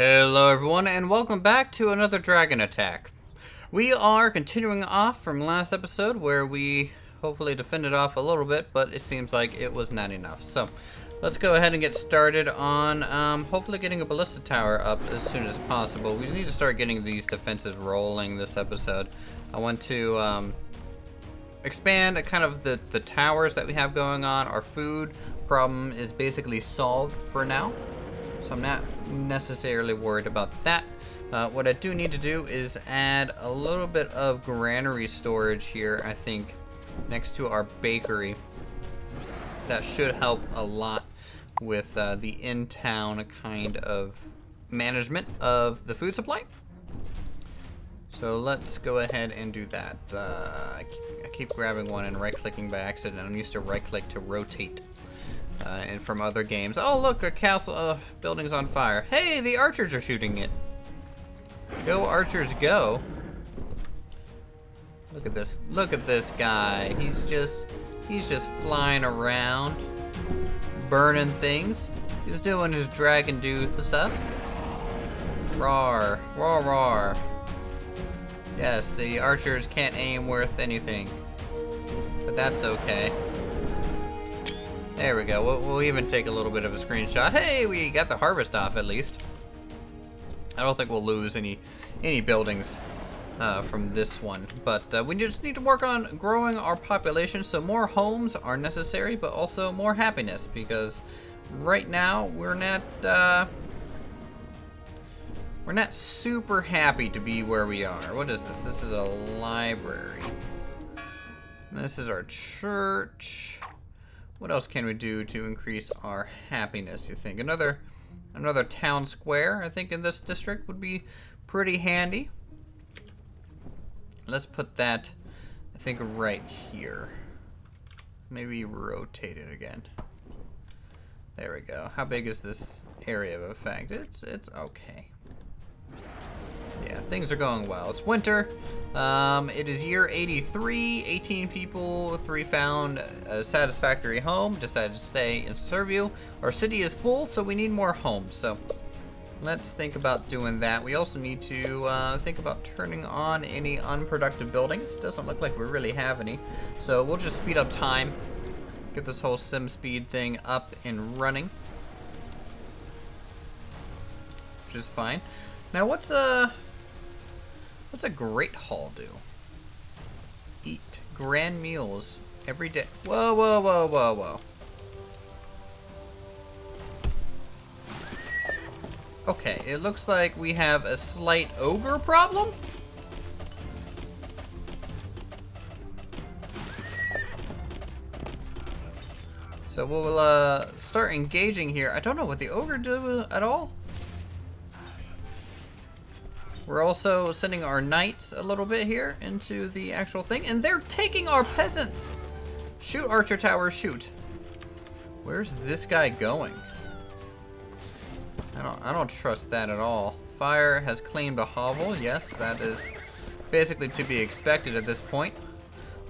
Hello everyone, and welcome back to another dragon attack. We are continuing off from last episode where we hopefully defended off a little bit, but it seems like it was not enough. So let's go ahead and get started on hopefully getting a ballista tower up as soon as possible. We need to start getting these defenses rolling this episode. I want to expand kind of the towers that we have going on. Our food problem is basically solved for now, so I'm not necessarily worried about that. What I do need to do is add a little bit of granary storage here, I think, next to our bakery. That should help a lot with the in-town kind of management of the food supply. So let's go ahead and do that. I keep grabbing one and right-clicking by accident. I'm used to right-click to rotate. And from other games. Oh, look, a castle building's on fire. Hey, the archers are shooting it. Go, archers, go. Look at this. Look at this guy. He's just flying around, burning things. He's doing his dragon do stuff. Roar, roar, roar. Yes, the archers can't aim worth anything, but that's okay. There we go. We'll even take a little bit of a screenshot. Hey, we got the harvest off at least. I don't think we'll lose any buildings from this one, but we just need to work on growing our population. So more homes are necessary, but also more happiness, because right now we're not super happy to be where we are. What is this? This is a library. This is our church. What else can we do to increase our happiness, you think? Another town square, I think, in this district would be pretty handy. Let's put that, I think, right here. Maybe rotate it again. There we go. How big is this area of effect? It's okay. Yeah, things are going well. It's winter. It is year 83. 18 people, 3 found a satisfactory home, decided to stay and serve you. Our city is full, so we need more homes. So let's think about doing that. We also need to think about turning on any unproductive buildings. Doesn't look like we really have any. So we'll just speed up time, get this whole sim speed thing up and running, which is fine. Now what's a great hall do? Eat grand meals every day. Whoa, whoa, whoa, whoa, whoa. Okay, it looks like we have a slight ogre problem. So we'll start engaging here. I don't know what the ogre do at all. We're also sending our knights a little bit here into the actual thing, and they're taking our peasants. Shoot, archer tower, shoot. Where's this guy going? I don't trust that at all. Fire has claimed a hovel. Yes, that is basically to be expected at this point.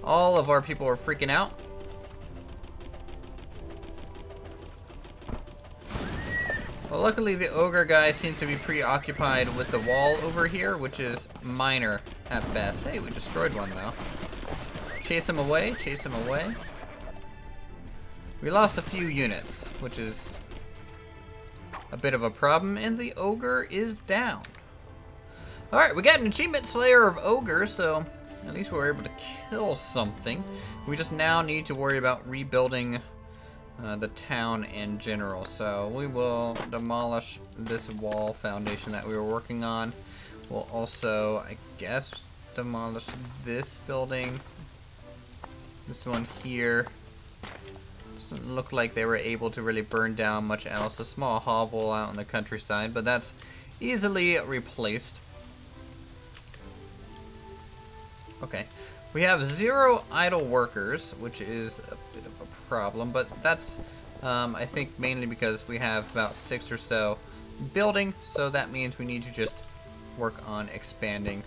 All of our people are freaking out. Well, luckily the ogre guy seems to be preoccupied with the wall over here, which is minor at best. Hey, we destroyed one though. Chase him away, chase him away. We lost a few units, which is a bit of a problem, and the ogre is down. Alright, we got an achievement, Slayer of Ogres, so at least we were able to kill something. We just now need to worry about rebuilding the town in general. So we will demolish this wall foundation that we were working on. We'll also, I guess, demolish this building. This one here. Doesn't look like they were able to really burn down much else. A small hovel out in the countryside, but that's easily replaced. Okay. We have 0 idle workers, which is a bit of a problem, but that's, I think, mainly because we have about 6 or so building, so that means we need to just work on expanding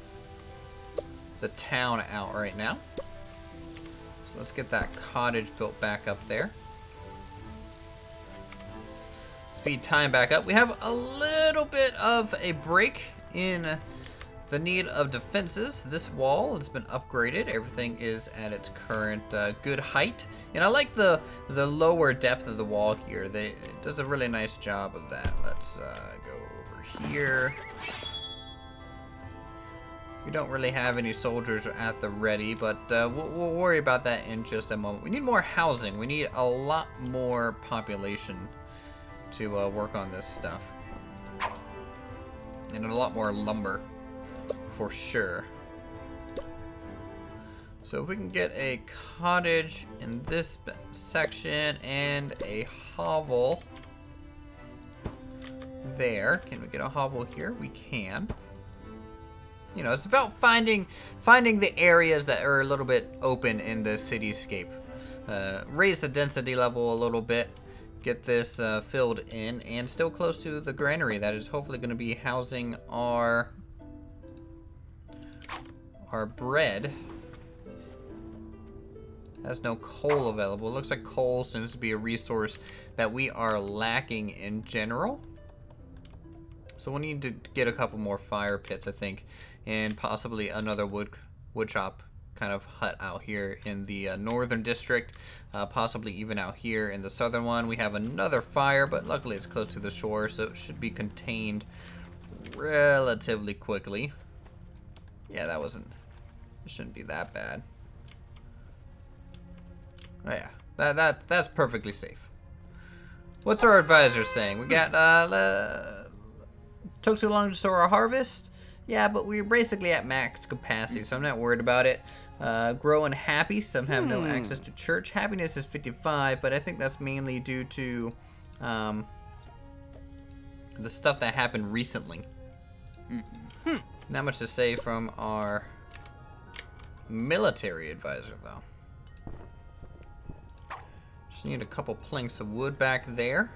the town out right now. So let's get that cottage built back up there. Speed time back up. We have a little little bit of a break in the need of defenses. This wall has been upgraded. Everything is at its current good height. And I like the lower depth of the wall here. It does a really nice job of that. Let's go over here. We don't really have any soldiers at the ready, but we'll worry about that in just a moment. We need more housing. We need a lot more population to work on this stuff. And a lot more lumber. For sure. So if we can get a cottage in this section and a hovel there. Can we get a hovel here? We can. You know, it's about finding the areas that are a little bit open in the cityscape. Raise the density level a little bit. Get this filled in and still close to the granary that is hopefully going to be housing our bread. Has no coal available. It looks like coal seems to be a resource that we are lacking in general. So we need to get a couple more fire pits, I think, and possibly another wood shop kind of hut out here in the northern district, possibly even out here in the southern one. We have another fire, but luckily it's close to the shore, so it should be contained relatively quickly. Yeah, it shouldn't be that bad. Oh yeah, that's perfectly safe. What's our advisor saying? We got took too long to store our harvest. Yeah, but we're basically at max capacity, so I'm not worried about it. Grow and happy. Some have no access to church. Happiness is 55, but I think that's mainly due to the stuff that happened recently. Not much to say from our military advisor, though. Just need a couple planks of wood back there.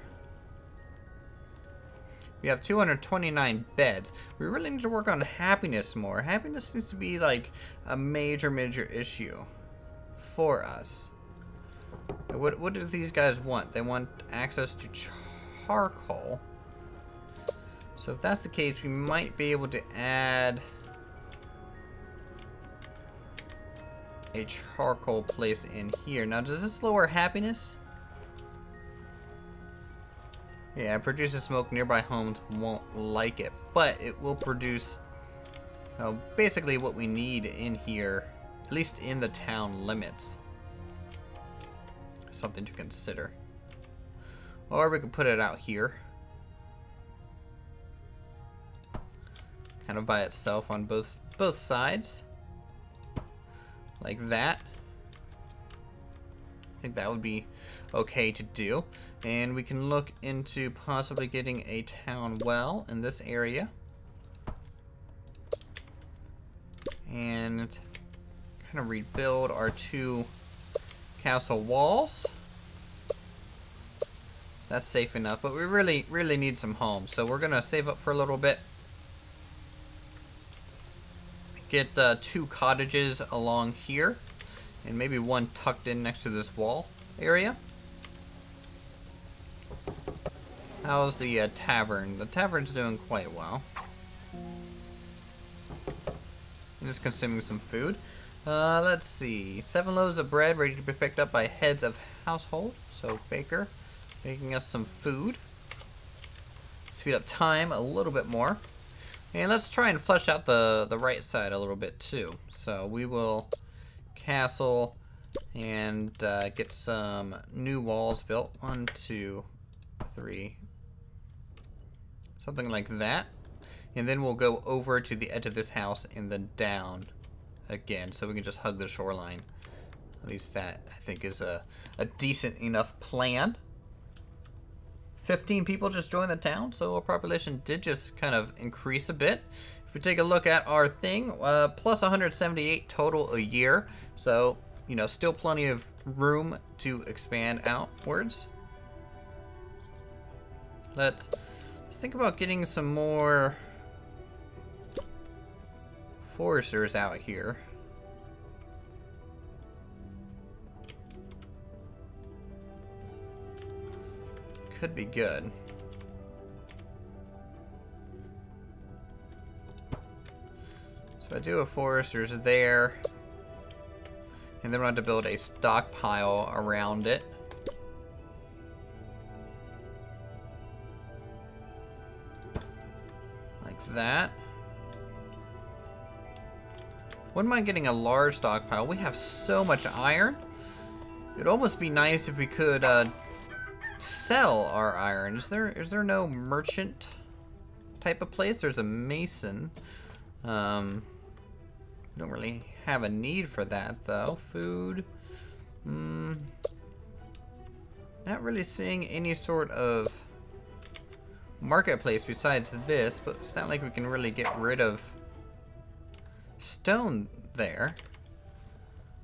We have 229 beds. We really need to work on happiness more. Happiness seems to be like a major issue for us. What do these guys want? They want access to charcoal. So if that's the case, we might be able to add a charcoal place in here. Now, does this lower happiness? Yeah, it produces smoke. Nearby homes won't like it, but it will produce basically what we need in here, at least in the town limits. Something to consider. Or we could put it out here. Kind of by itself on both sides. Like that. I think that would be okay to do. And we can look into possibly getting a town well in this area. And kind of rebuild our 2 castle walls. That's safe enough, but we really need some homes. So we're gonna save up for a little bit. Get 2 cottages along here, and maybe 1 tucked in next to this wall area. How's the tavern? The tavern's doing quite well. I'm just consuming some food. Let's see. 7 loaves of bread ready to be picked up by heads of household. So baker making us some food. Speed up time a little bit more. And let's try and flesh out the right side a little bit too. So we will castle and get some new walls built. 1, 2, 3. Something like that. And then we'll go over to the edge of this house and then down again, so we can just hug the shoreline. At least that, I think, is a decent enough plan. 15 people just joined the town, so our population did just kind of increase a bit. If we take a look at our thing, plus 178 total a year, so, you know, still plenty of room to expand outwards. Let's think about getting some more foresters out here. Could be good. So I do have foresters there. And then we're going to build a stockpile around it. Like that. Wouldn't mind getting a large stockpile. We have so much iron. It'd almost be nice if we could sell our iron. Is there no merchant type of place? There's a mason. We don't really have a need for that though. Food. Not really seeing any sort of marketplace besides this, but it's not like we can really get rid of stone there.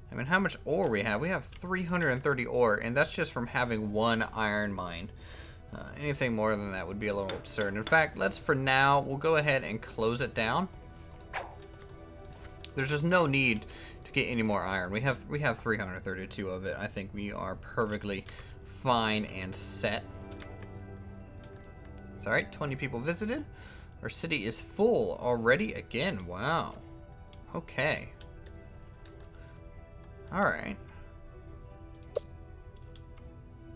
I mean, how much ore we have? We have 330 ore, and that's just from having one iron mine. Anything more than that would be a little absurd. In fact, for now, we'll go ahead and close it down. There's just no need to get any more iron. We have 332 of it. I think we are perfectly fine and set. It's alright, 20 people visited. Our city is full already again. Wow. Okay. Alright.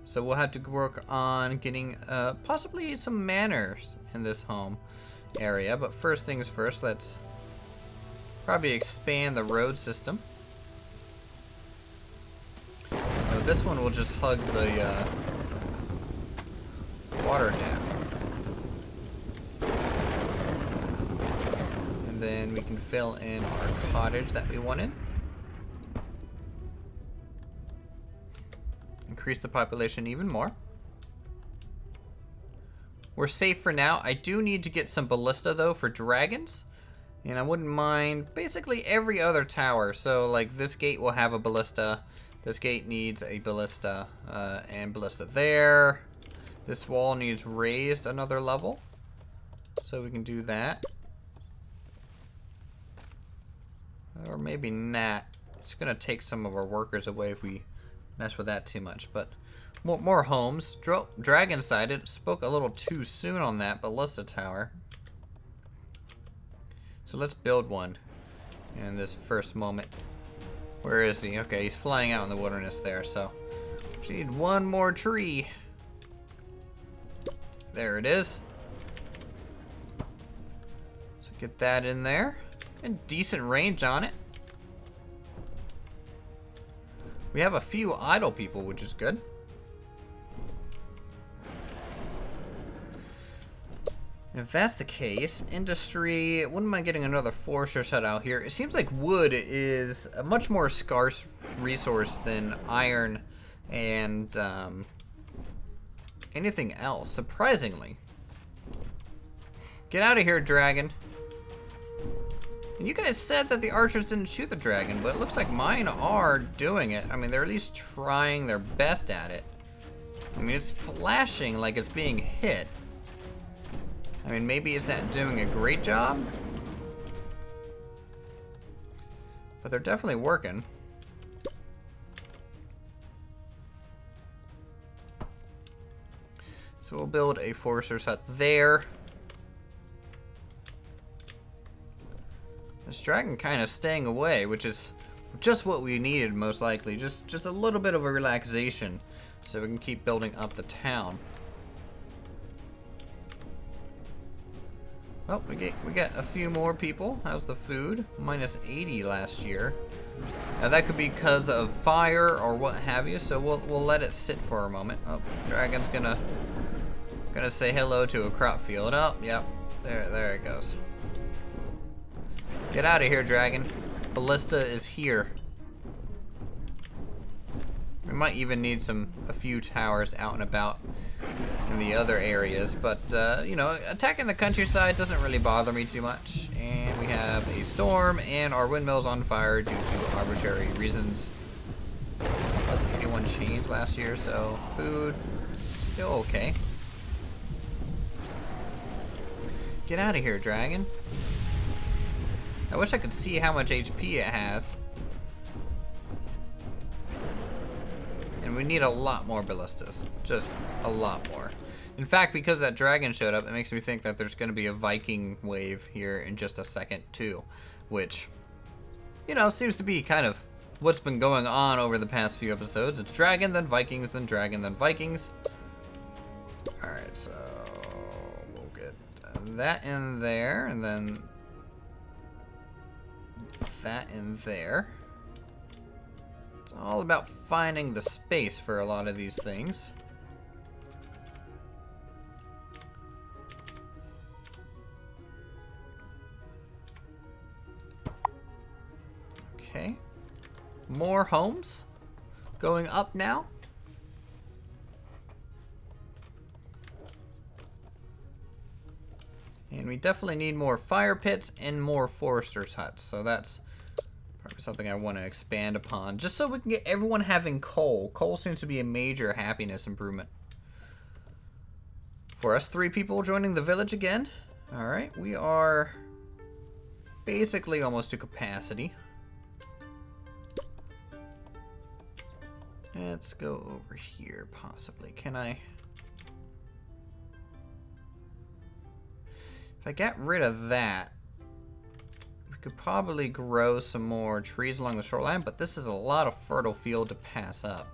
So we'll have to work on getting possibly some manners in this home area. But first things first, let's probably expand the road system. So this one will just hug the water dam. And then we can fill in our cottage that we wanted. Increase the population even more. We're safe for now. I do need to get some ballista though for dragons. And I wouldn't mind basically every other tower. So like this gate will have a ballista. This gate needs a ballista and ballista there. This wall needs raised another level. So we can do that. Or maybe not. It's gonna take some of our workers away if we mess with that too much. But more homes. Dragon sighted. Spoke a little too soon on that ballista tower. So let's build one in this first moment. Where is he? Okay, he's flying out in the wilderness there, so we need one more tree. There it is. So get that in there. And decent range on it. We have a few idle people, which is good. If that's the case, industry, wouldn't mind getting another forester shut out here. It seems like wood is a much more scarce resource than iron and anything else, surprisingly. Get out of here, dragon. And you guys said that the archers didn't shoot the dragon, but it looks like mine are doing it. I mean, they're at least trying their best at it. I mean, it's flashing like it's being hit. I mean, maybe it's not doing a great job, but they're definitely working. So we'll build a forester's hut there. This dragon kind of staying away, which is just what we needed most likely. Just a little bit of a relaxation so we can keep building up the town. Oh, we got a few more people. How's the food? Minus 80 last year. Now that could be because of fire or what have you, so we'll let it sit for a moment. Oh, dragon's gonna say hello to a crop field. Oh, yep. There it goes. Get out of here, dragon. Ballista is here. We might even need a few towers out and about in the other areas, but you know, attacking the countryside doesn't really bother me too much. And we have a storm, and our windmill's on fire due to arbitrary reasons. Plus 81 change last year, so food still okay. Get out of here, dragon. I wish I could see how much HP it has. And we need a lot more ballistas. Just a lot more. In fact, because that dragon showed up, it makes me think that there's going to be a Viking wave here in just a second, too. which, you know, seems to be kind of what's been going on over the past few episodes. It's dragon, then Vikings, then dragon, then Vikings. Alright, so we'll get that in there, and then that in there. It's all about finding the space for a lot of these things. Okay. More homes going up now. And we definitely need more fire pits and more foresters' huts. So that's probably something I want to expand upon. Just so we can get everyone having coal. Coal seems to be a major happiness improvement. For us 3 people joining the village again. Alright, we are basically almost to capacity. Let's go over here, possibly. Can I... If I get rid of that, we could probably grow some more trees along the shoreline, but this is a lot of fertile field to pass up.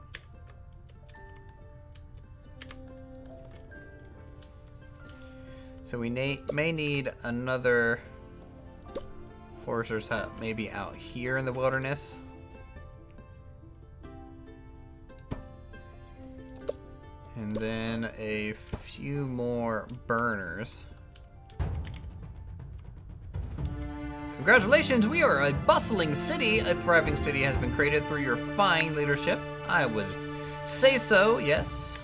So we may need another forester's hut maybe out here in the wilderness. And then a few more burners. Congratulations, we are a bustling city. A thriving city has been created through your fine leadership. I would say so, yes.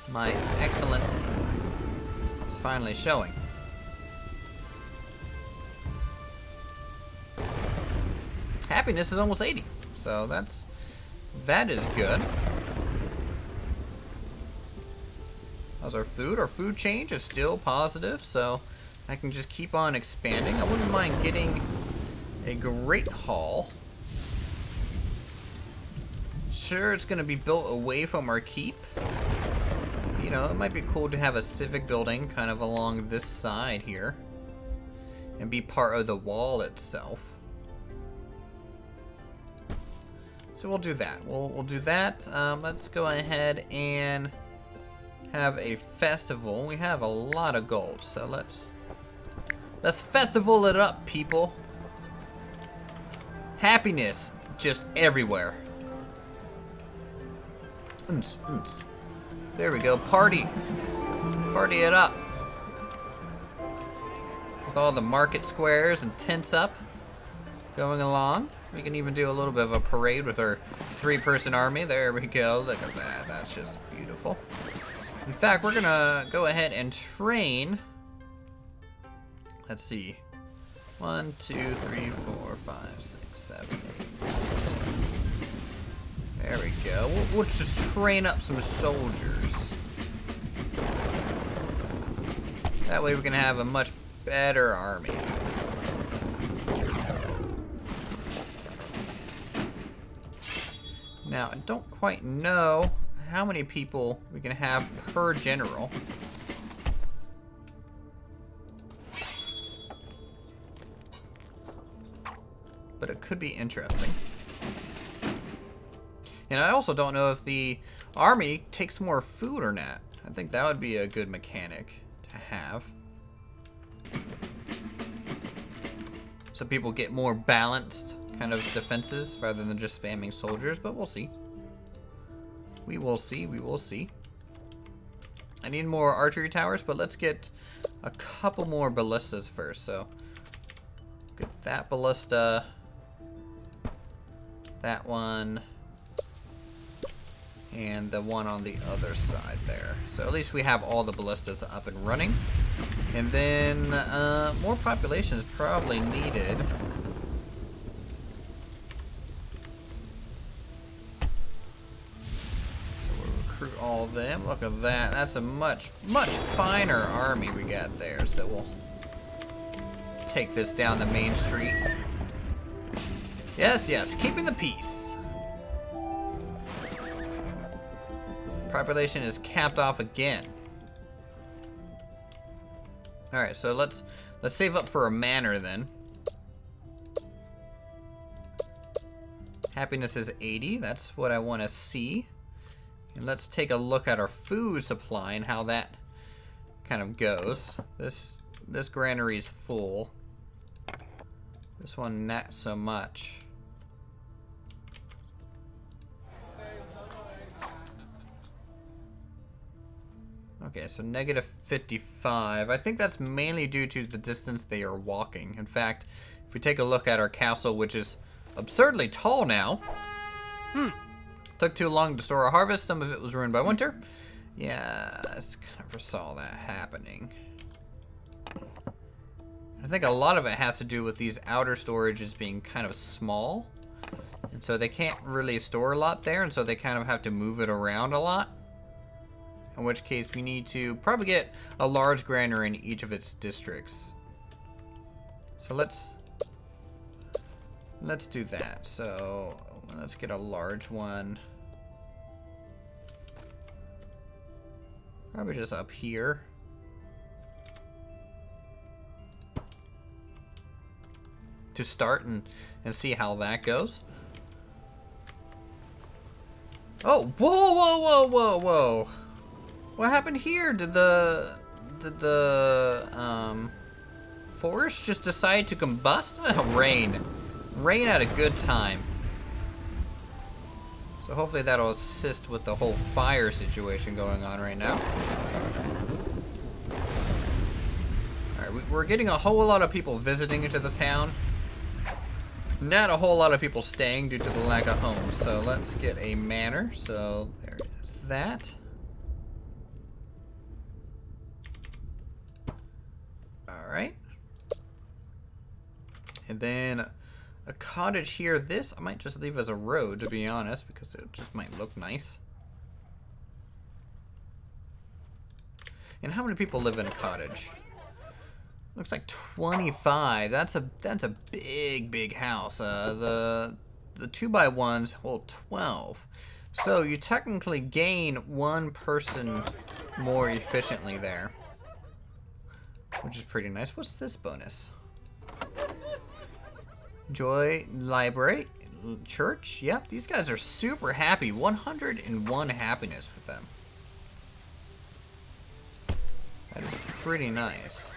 My excellence is finally showing. Happiness is almost 80, so that is good. How's our food? Our food change is still positive, so I can just keep on expanding. I wouldn't mind getting a great hall. Sure, it's going to be built away from our keep. You know, it might be cool to have a civic building kind of along this side here and be part of the wall itself. So we'll do that. We'll do that. Let's go ahead and have a festival. We have a lot of gold, so let's festival it up, people. Happiness just everywhere. There we go. Party it up with all the market squares and tents up going along. We can even do a little bit of a parade with our 3-person army. There we go. Look at that. That's just beautiful. In fact, we're gonna go ahead and train. Let's see. 1, 2, 3, 4, 5, 6, 7, 8, 9, 10. There we go. We'll just train up some soldiers. That way we can have a much better army. Now, I don't quite know how many people we can have per general. But it could be interesting. And I also don't know if the army takes more food or not. I think that would be a good mechanic to have. So people get more balanced kind of defenses rather than just spamming soldiers, but we'll see. We will see, we will see. I need more archery towers, but let's get a couple more ballistas first. So get that ballista, that one, and the one on the other side there. So at least we have all the ballistas up and running. And then more population is probably needed. Recruit all of them. Look at that. That's a much finer army we got there. So we'll take this down the main street. Yes, yes, keeping the peace. Population is capped off again. All right, so let's save up for a manor then. Happiness is 80. That's what I want to see. And let's take a look at our food supply and how that kind of goes. This granary is full. This one not so much. Okay, so negative 55. I think that's mainly due to the distance they are walking. In fact, if we take a look at our castle, which is absurdly tall now. Took too long to store our harvest. Some of it was ruined by winter. Yeah, I kind of foresaw that happening. I think a lot of it has to do with these outer storages being kind of small. And so they can't really store a lot there, and so they kind of have to move it around a lot. In which case we need to probably get a large granary in each of its districts. So let's do that. So let's get a large one. Probably just up here. To start and see how that goes. Oh, whoa, whoa, whoa, whoa, whoa. What happened here? Did the forest just decide to combust? Oh, rain. Rain had a good time. So hopefully that'll assist with the whole fire situation going on right now. Alright, we're getting a whole lot of people visiting into the town. Not a whole lot of people staying due to the lack of homes. So let's get a manor. So there is that. Alright. And then a cottage here. This I might just leave as a road, to be honest, because it just might look nice. And how many people live in a cottage? Looks like 25. That's a big house. The 2x1s hold 12. So you technically gain one person more efficiently there, which is pretty nice. What's this bonus? Joy Library Church. Yep, these guys are super happy. 101 happiness for them. That is pretty nice.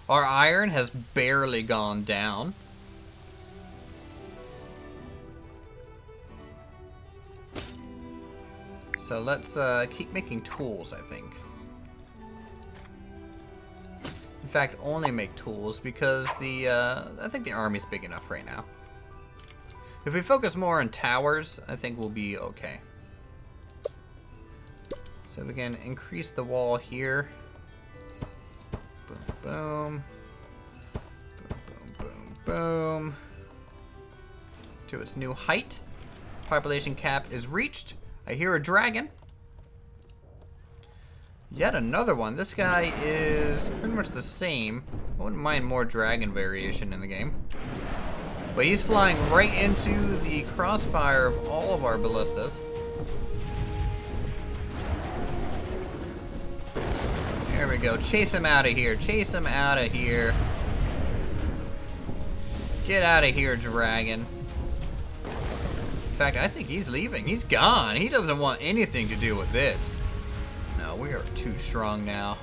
Our iron has barely gone down. So let's keep making tools, I think. In fact, only make tools because I think the army's big enough right now. If we focus more on towers, I think we'll be okay. So we can increase the wall here. Boom, boom. Boom, boom, boom, boom. To its new height. Population cap is reached. I hear a dragon. Yet another one. This guy is pretty much the same. I wouldn't mind more dragon variation in the game. But he's flying right into the crossfire of all of our ballistas. There we go. Chase him out of here. Chase him out of here. Get out of here, dragon. In fact, I think he's leaving. He's gone. He doesn't want anything to do with this. No, we are too strong now.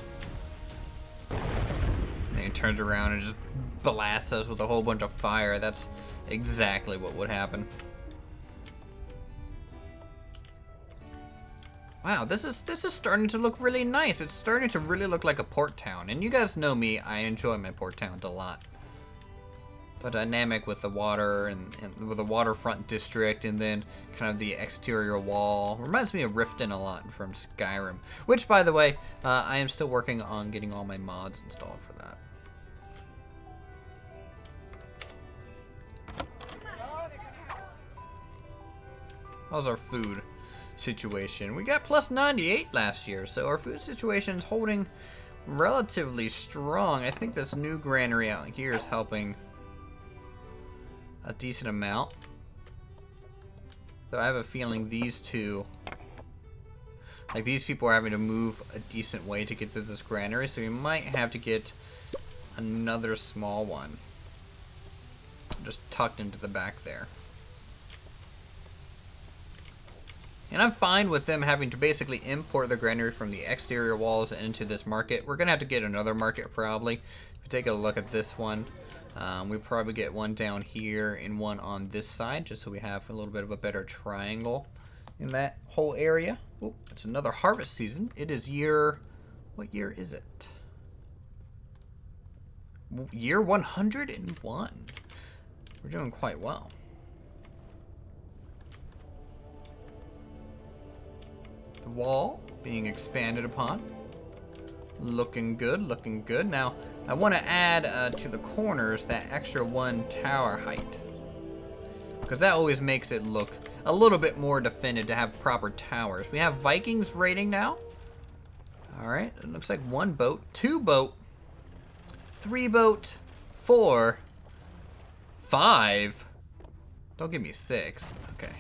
And he turns around and just blasts us with a whole bunch of fire. That's exactly what would happen. Wow, this is starting to look really nice. It's starting to really look like a port town. And you guys know me, I enjoy my port towns a lot. The dynamic with the water and with the waterfront district and then kind of the exterior wall. Reminds me of Riften a lot from Skyrim. Which, by the way, I am still working on getting all my mods installed for that. How's our food situation? We got plus 98 last year, so our food situation is holding relatively strong. I think this new granary out here is helping a decent amount. Though I have a feeling these two, like these people are having to move a decent way to get to this granary, so we might have to get another small one. just tucked into the back there. And I'm fine with them having to basically import the granary from the exterior walls into this market. We're going to have to get another market probably. If we take a look at this one, we probably get one down here and one on this side, just so we have a little bit of a better triangle in that whole area. Oh, it's another harvest season. It is year... What year is it? Year 101. We're doing quite well. The wall being expanded upon. Looking good, looking good. Now, I want to add to the corners that extra 1 tower height, because that always makes it look a little bit more defended to have proper towers. We have Vikings raiding now. All right, it looks like 1 boat, 2 boat, 3 boat, 4, 5. Don't give me 6. Okay.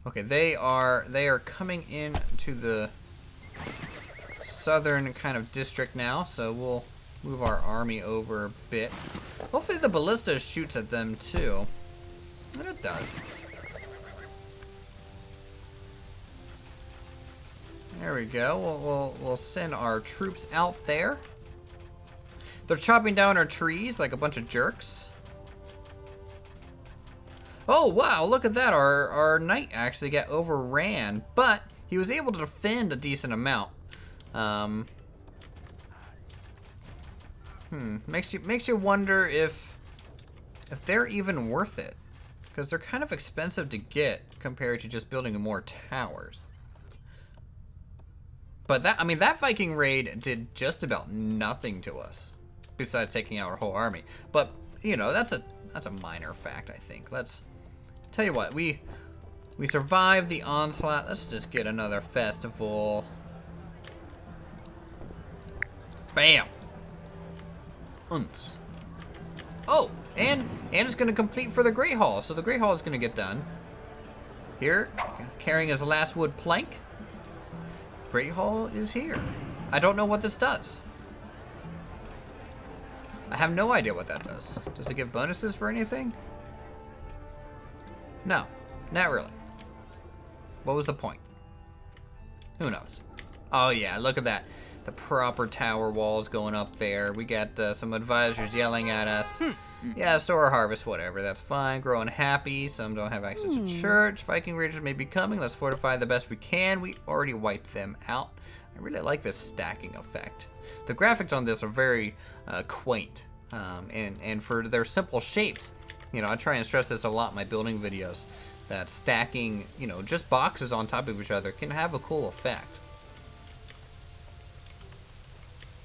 Okay, they are coming in to the southern kind of district now, so we'll move our army over a bit. Hopefully the ballista shoots at them too. And it does. There we go. We'll send our troops out there. They're chopping down our trees like a bunch of jerks. Oh, wow, look at that. Our knight actually got overran, but he was able to defend a decent amount. Makes you wonder if they're even worth it, because they're kind of expensive to get compared to just building more towers. But that Viking raid did just about nothing to us besides taking out our whole army. But, you know, that's a minor fact, I think. Let's tell you what, we survived the onslaught. Let's just get another festival. Bam. Unts. Oh, and it's going to complete for the Great Hall. So the Great Hall is going to get done. Here, carrying his last wood plank. Great Hall is here. I don't know what this does. I have no idea what that does. Does it give bonuses for anything? No, not really. What was the point? Who knows? Oh yeah, look at that. The proper tower walls going up there. We got some advisors yelling at us. Yeah, store harvest, whatever. That's fine. Growing happy. Some don't have access to church. Viking raiders may be coming. Let's fortify the best we can. We already wiped them out. I really like this stacking effect. The graphics on this are very quaint. And for their simple shapes, you know, I try and stress this a lot in my building videos, that stacking, you know, just boxes on top of each other can have a cool effect.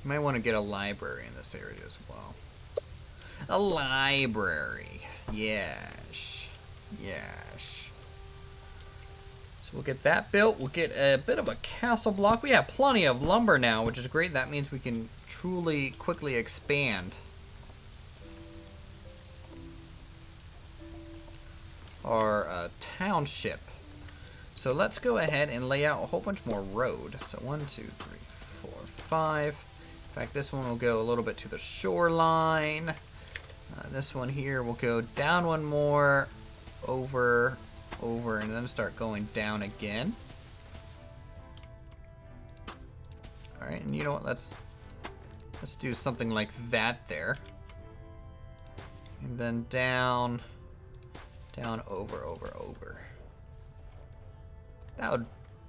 You might want to get a library in this area as well. A library. Yes. Yes. So we'll get that built. We'll get a bit of a castle block. We have plenty of lumber now, which is great. That means we can truly quickly expand our township. So let's go ahead and lay out a whole bunch more road. So 1, 2, 3, 4, 5. In fact, this one will go a little bit to the shoreline. This one here will go down one more, over, and then start going down again. All right, and you know what? Let's do something like that there, and then down, over.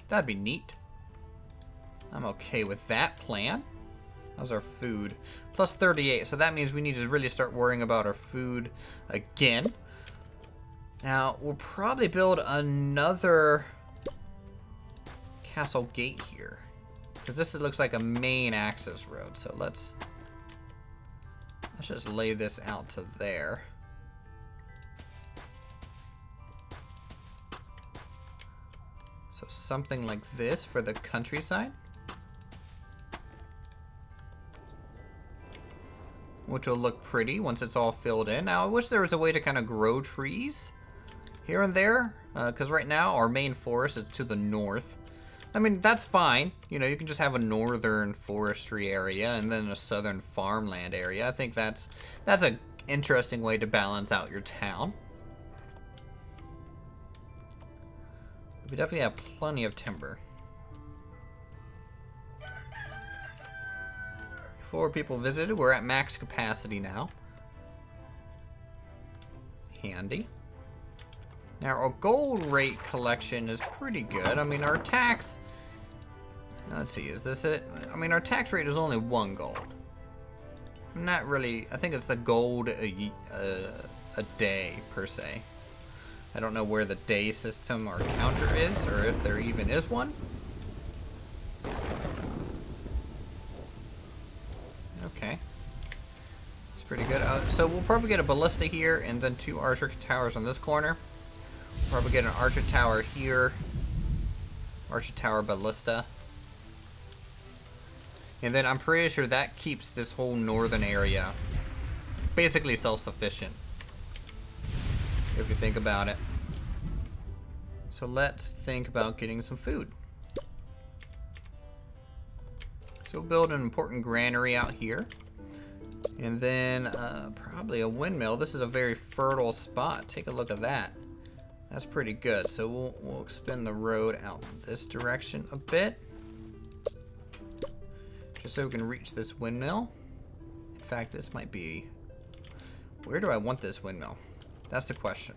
That'd be neat. I'm okay with that plan. How's our food? Plus 38, so that means we need to really start worrying about our food again. Now, we'll probably build another castle gate here, because this looks like a main access road. So let's just lay this out to there. So something like this for the countryside, which will look pretty once it's all filled in. Now, I wish there was a way to kind of grow trees here and there, because right now our main forest is to the north. I mean, that's fine. You know, you can just have a northern forestry area and then a southern farmland area. I think that's interesting way to balance out your town. We definitely have plenty of timber. 4 people visited. We're at max capacity now. Handy. Now, our gold rate collection is pretty good. I mean, our tax... Let's see, is this it? I mean, our tax rate is only 1 gold. I'm not really... I think it's the gold a day, per se. I don't know where the day system or counter is, or if there even is one. Okay. It's pretty good. So we'll probably get a ballista here, and then 2 archer towers on this corner. We'll probably get an archer tower here. Archer tower ballista. And then I'm pretty sure that keeps this whole northern area basically self-sufficient, if you think about it. So let's think about getting some food. So we'll build an important granary out here. And then probably a windmill. This is a very fertile spot. Take a look at that. That's pretty good. So we'll expand the road out this direction a bit, just so we can reach this windmill. In fact, this might be... Where do I want this windmill? That's the question.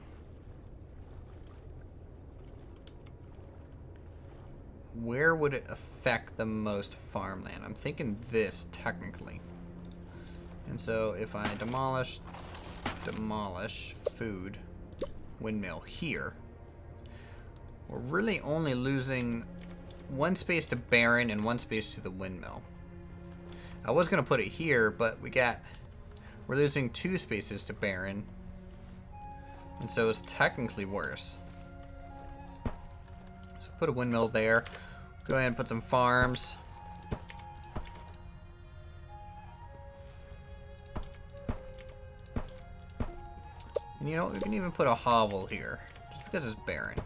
Where would it affect the most farmland? I'm thinking this, technically. And so if I demolish food, windmill here, we're really only losing 1 space to barren and 1 space to the windmill. I was gonna put it here, but we're losing 2 spaces to barren, and so it's technically worse. So put a windmill there. Go ahead and put some farms. And you know what? We can even put a hovel here, just because it's barren.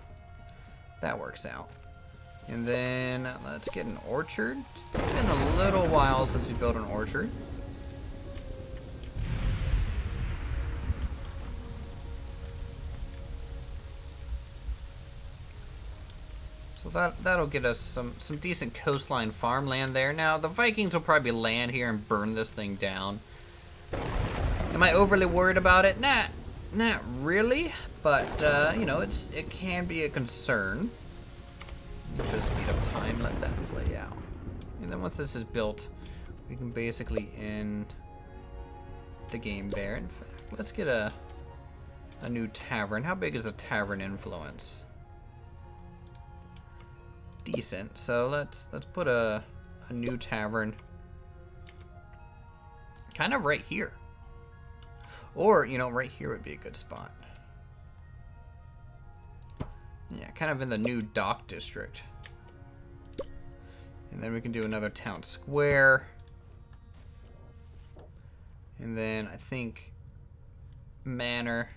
That works out. And then let's get an orchard. It's been a little while since we built an orchard. So that'll get us some decent coastline farmland there. Now the Vikings will probably land here and burn this thing down. Am I overly worried about it? Not really, but you know, it can be a concern. Let's just speed up time, let that play out. And then once this is built, we can basically end the game there. In fact, let's get a new tavern. How big is the tavern influence? Decent. So let's put a new tavern kind of right here. Or, you know, right here would be a good spot. Yeah, kind of in the new dock district. And then we can do another town square. And then I think manor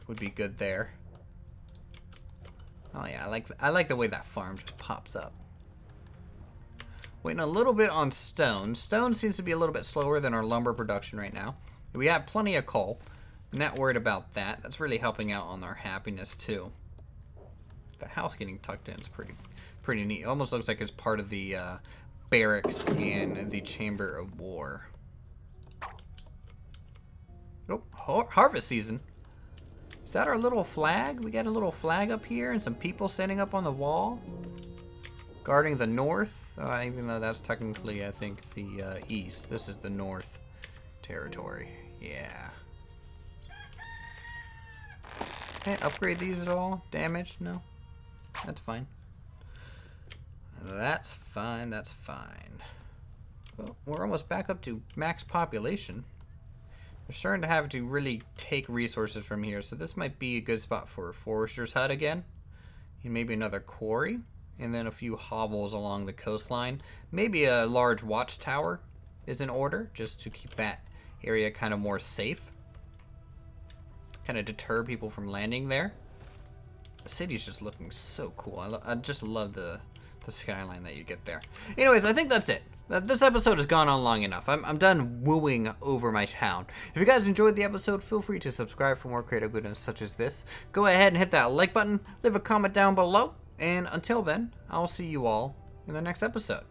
would be good there. Oh yeah, I like the way that farm just pops up. Waiting a little bit on stone. Stone seems to be a little bit slower than our lumber production right now. We have plenty of coal. Not worried about that. That's really helping out on our happiness too. The house getting tucked in is pretty neat. It almost looks like it's part of the barracks and the Chamber of War. Oh, harvest season. Is that our little flag? We got a little flag up here and some people standing up on the wall guarding the north. Even though that's technically, I think, the east. This is the north territory. Yeah. Can I upgrade these at all? Damaged? No. That's fine. That's fine. That's fine. Well, we're almost back up to max population. We're starting to have to really take resources from here, so this might be a good spot for a forester's hut again. And maybe another quarry. And then a few hovels along the coastline. Maybe a large watchtower is in order, just to keep that area kind of more safe. Kind of deter people from landing there. The city's just looking so cool. I just love the skyline that you get there. Anyways, I think that's it. This episode has gone on long enough. I'm done wooing over my town. If you guys enjoyed the episode, feel free to subscribe for more creative goodness such as this. Go ahead and hit that like button, leave a comment down below, and until then, I'll see you all in the next episode.